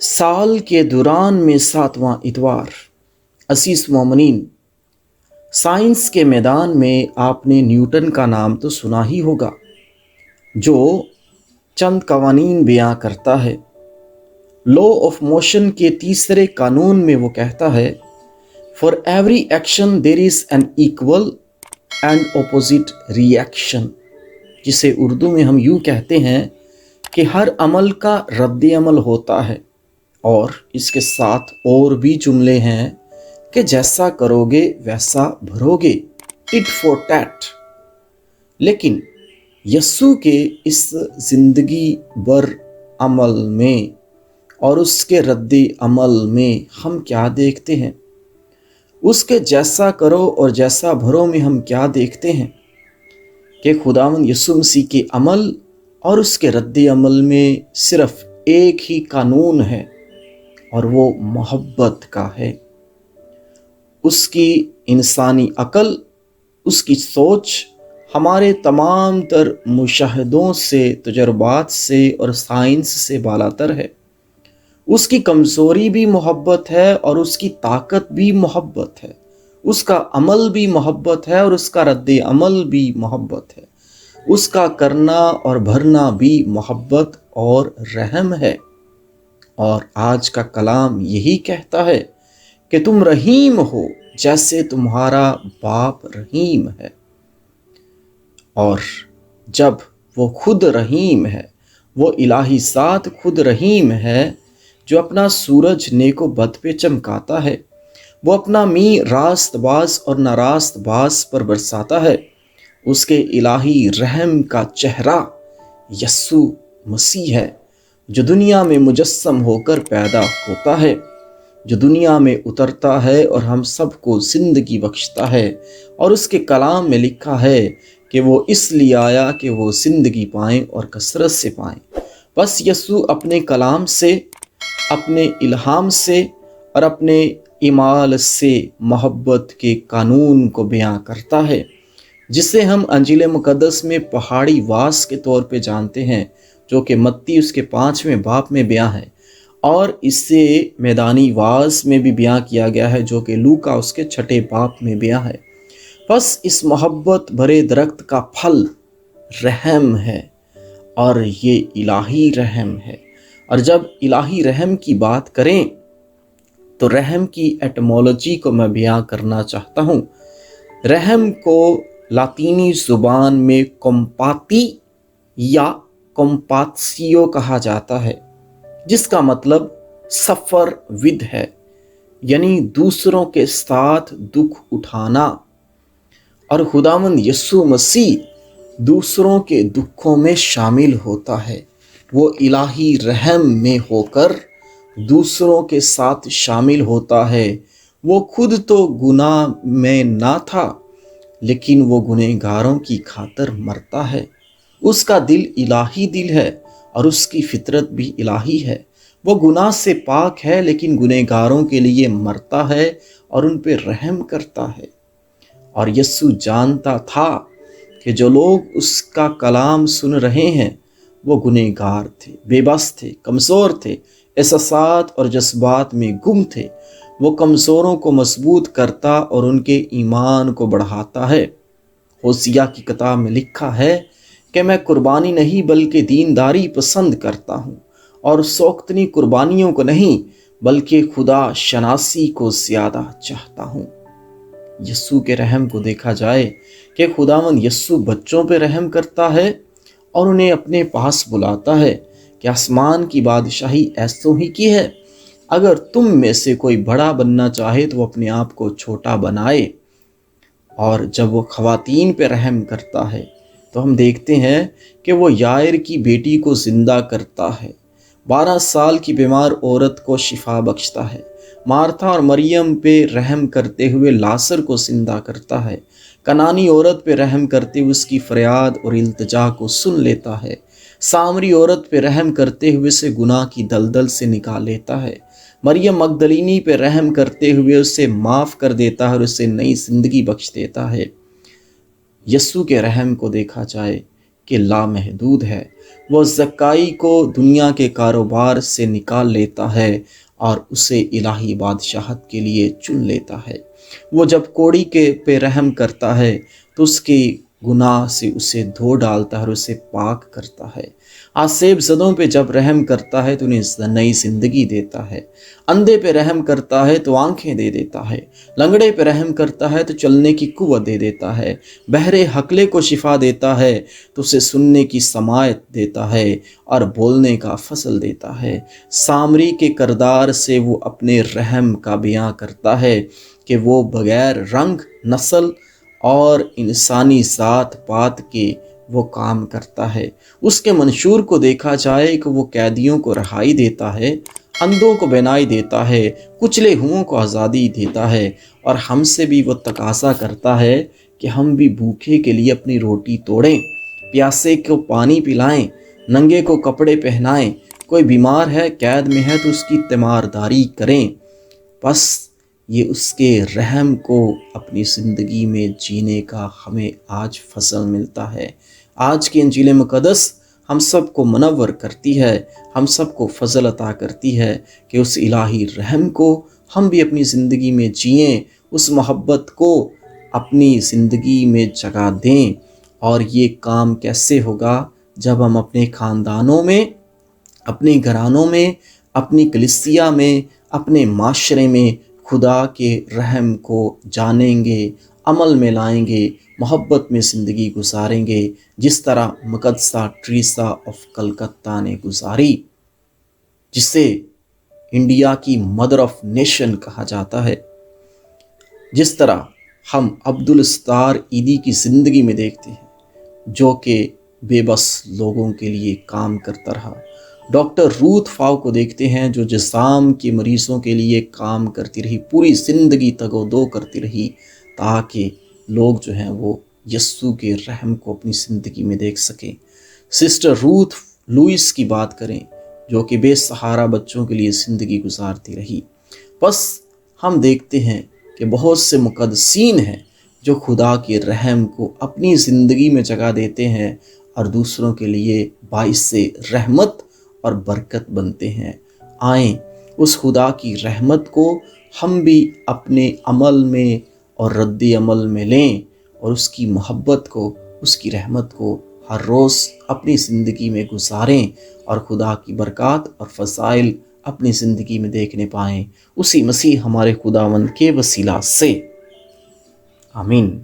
साल के दौरान में 7वां इतवार। असीस मोमिनीन, साइंस के मैदान में आपने न्यूटन का नाम तो सुना ही होगा, जो चंद कवानीन बयां करता है। लॉ ऑफ मोशन के तीसरे कानून में वो कहता है, for every action there is an equal and opposite reaction, जिसे उर्दू में हम यूँ कहते हैं कि हर अमल का रद्द अमल होता है। और इसके साथ और भी जुमले हैं कि जैसा करोगे वैसा भरोगे, टिट फॉर टैट। लेकिन यस्सु के इस जिंदगी भर अमल में और उसके रद्द अमल में हम क्या देखते हैं? उसके जैसा करो और जैसा भरो में हम क्या देखते हैं कि खुदावंद यीशु मसीह के अमल और उसके रद्द अमल में सिर्फ एक ही कानून है, और वो मोहब्बत का है। उसकी इंसानी अकल, उसकी सोच हमारे तमाम तर मुशाहदों से, तजुर्बात से और साइंस से बालातर है। उसकी कमज़ोरी भी मोहब्बत है और उसकी ताकत भी मोहब्बत है। उसका अमल भी मोहब्बत है और उसका रद्द अमल भी मोहब्बत है। उसका करना और भरना भी मोहब्बत और रहम है। और आज का कलाम यही कहता है कि तुम रहीम हो जैसे तुम्हारा बाप रहीम है। और जब वो खुद रहीम है, वो इलाही ज़ात खुद रहीम है, जो अपना सूरज नेको बद पे चमकाता है, वो अपना मी रास्त बाज और नारास्त बाज पर बरसाता है। उसके इलाही रहम का चेहरा यस्सु मसीह है, जो दुनिया में मुजस्सम होकर पैदा होता है, जो दुनिया में उतरता है और हम सबको ज़िंदगी बख्शता है। और उसके कलाम में लिखा है कि वो इसलिए आया कि वो ज़िंदगी पाएँ और कसरत से पाएँ। बस यस्सु अपने कलाम से, अपने इल्हाम से और अपने इमाल से मोहब्बत के कानून को बयां करता है, जिसे हम अंजील मुक़द्दस में पहाड़ी वास के तौर पे जानते हैं, जो कि मत्ती उसके 5वें बाब में बयां है, और इससे मैदानी वास में भी बयां किया गया है, जो कि लूका उसके 6 बाब में बयां है। बस इस मोहब्बत भरे दरख्त का फल रहम है, और ये इलाही रहम है। और जब इलाही रहम की बात करें तो रहम की एटमोलॉजी को मैं बयां करना चाहता हूँ। रहम को लातीनी ज़ुबान में कॉम्पाती या कॉम्पात्सियो कहा जाता है, जिसका मतलब सफ़र विद है, यानी दूसरों के साथ दुख उठाना। और खुदावंद यीशु मसीह दूसरों के दुखों में शामिल होता है। वो इलाही रहम में होकर दूसरों के साथ शामिल होता है। वो खुद तो गुनाह में ना था, लेकिन वो गुनहगारों की खातिर मरता है। उसका दिल इलाही दिल है और उसकी फितरत भी इलाही है। वो गुनाह से पाक है, लेकिन गुनहगारों के लिए मरता है और उन पे रहम करता है। और यस्सु जानता था कि जो लोग उसका कलाम सुन रहे हैं वो गुनहगार थे, बेबस थे, कमज़ोर थे, एहसासात और जज्बात में गुम थे। वो कमज़ोरों को मजबूत करता और उनके ईमान को बढ़ाता है। होसिया की किताब में लिखा है कि मैं कुर्बानी नहीं बल्कि दीनदारी पसंद करता हूँ, और सौख्तनी कुर्बानियों को नहीं बल्कि खुदा शनासी को ज़्यादा चाहता हूँ। यस्सु के रहम को देखा जाए कि खुदावंद यस्सु बच्चों पे रहम करता है और उन्हें अपने पास बुलाता है कि आसमान की बादशाही ऐसों ही की है। अगर तुम में से कोई बड़ा बनना चाहे तो वो अपने आप को छोटा बनाए। और जब वो ख़वातीन पे रहम करता है तो हम देखते हैं कि वो यायर की बेटी को ज़िंदा करता है। 12 साल की बीमार औरत को शिफा बख्शता है। मार्था और मरियम पे रहम करते हुए लासर को ज़िंदा करता है। कनानी औरत पे रहम करते हुए उसकी फरियाद और इल्तिजा को सुन लेता है। सामरी औरत पे रहम करते हुए उसे गुनाह की दलदल से निकाल लेता है। मरियम मगदलीनी पे रहम करते हुए उसे माफ़ कर देता है और उसे नई ज़िंदगी बख्श देता है। यस्सु के रहम को देखा जाए کہ لامحدود ہے۔ وہ زکائی کو دنیا کے کاروبار سے نکال لیتا ہے اور اسے الہی بادشاہت کے لیے چن لیتا ہے۔ وہ جب کوڑی کے پہ رحم کرتا ہے تو اس کی گناہ سے اسے دھو ڈالتا ہے اور اسے پاک کرتا ہے۔ آسیب زدوں پہ جب رحم کرتا ہے تو انہیں نئی زندگی دیتا ہے۔ اندھے پہ رحم کرتا ہے تو آنکھیں دے دیتا ہے۔ لنگڑے پہ رحم کرتا ہے تو چلنے کی قوت دے دیتا ہے۔ بہرے حقلے کو شفا دیتا ہے تو اسے سننے کی سماعت دیتا ہے اور بولنے کا فضل دیتا ہے۔ سامری کے کردار سے وہ اپنے رحم کا بیان کرتا ہے کہ وہ بغیر رنگ، نسل اور انسانی ذات پات کے وہ کام کرتا ہے۔ اس کے منشور کو دیکھا جائے کہ وہ قیدیوں کو رہائی دیتا ہے، اندھوں کو بینائی دیتا ہے، کچلے ہوئوں کو آزادی دیتا ہے، اور ہم سے بھی وہ تقاضا کرتا ہے کہ ہم بھی بھوکے کے لیے اپنی روٹی توڑیں، پیاسے کو پانی پلائیں، ننگے کو کپڑے پہنائیں، کوئی بیمار ہے، قید میں ہے تو اس کی تیمارداری کریں۔ بس یہ اس کے رحم کو اپنی زندگی میں جینے کا ہمیں آج فضل ملتا ہے۔ آج کی انجیل مقدس ہم سب کو منور کرتی ہے، ہم سب کو فضل عطا کرتی ہے کہ اس الہی رحم کو ہم بھی اپنی زندگی میں جئیں، اس محبت کو اپنی زندگی میں جگہ دیں۔ اور یہ کام کیسے ہوگا؟ جب ہم اپنے خاندانوں میں، اپنے گھرانوں میں، اپنی کلیسیا میں، اپنے معاشرے میں خدا کے رحم کو جانیں گے، عمل میں لائیں گے، محبت میں زندگی گزاریں گے، جس طرح مقدسہ ٹریسا آف کلکتہ نے گزاری، جسے انڈیا کی مدر آف نیشن کہا جاتا ہے۔ جس طرح ہم عبدالستار ایدی کی زندگی میں دیکھتے ہیں، جو کہ بے بس لوگوں کے لیے کام کرتا رہا۔ ڈاکٹر روتھ فاؤ کو دیکھتے ہیں جو جسام کے مریضوں کے لیے کام کرتی رہی، پوری زندگی تگ و دو کرتی رہی تاکہ لوگ جو ہیں وہ یسوع کے رحم کو اپنی زندگی میں دیکھ سکیں۔ سسٹر روتھ لوئس کی بات کریں جو کہ بے سہارا بچوں کے لیے زندگی گزارتی رہی۔ بس ہم دیکھتے ہیں کہ بہت سے مقدسین ہیں جو خدا کے رحم کو اپنی زندگی میں جگہ دیتے ہیں اور دوسروں کے لیے باعث رحمت اور برکت بنتے ہیں۔ آئیں اس خدا کی رحمت کو ہم بھی اپنے عمل میں اور رد عمل میں لیں اور اس کی محبت کو، اس کی رحمت کو ہر روز اپنی زندگی میں گزاریں اور خدا کی برکات اور فضائل اپنی زندگی میں دیکھنے پائیں، اسی مسیح ہمارے خداوند کے وسیلہ سے، آمین۔